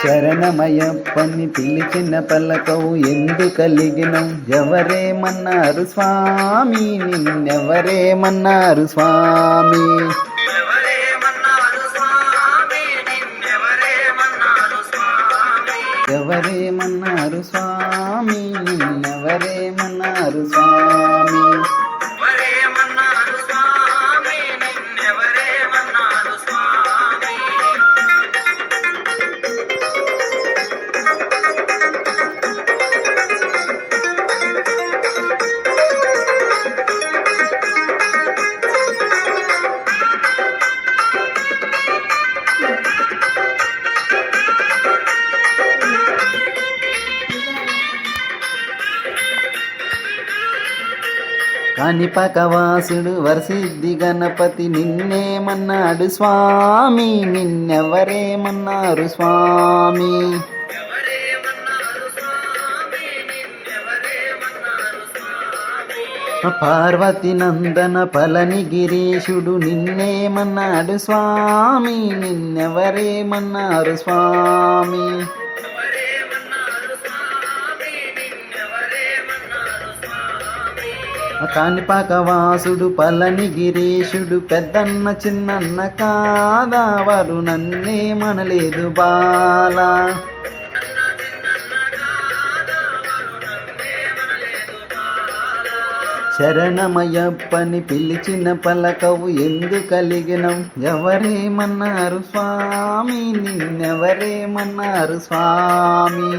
శరణమయ్యప్పని పిలిచిన పలకవు ఎందు కలిగినం ఎవరేమన్నారు స్వామి నిన్నెవరేమన్నారు స్వామి ఎవరేమన్నారు స్వామి నిన్నెవరేమన్నారు స్వామి కాణిపాకవాసుడు వరసిద్ధి గణపతి నిన్నేమన్నాడు స్వామి నిన్నెవరేమన్నారు స్వామి పార్వతి నందన పళని గిరీశుడు నిన్నేమన్నాడు స్వామి నిన్నెవరేమన్నారు స్వామి కాణిపాకవాసుడు పళని గిరీశుడు పెద్దన్న చిన్నన్న కాదా వారు నన్నేమనలేదు బాలా శరణమయ్యప్పని పిలిచిన పలకవు ఎందు కలిగినం ఎవరేమన్నారు స్వామి నిన్నెవరేమన్నారు స్వామి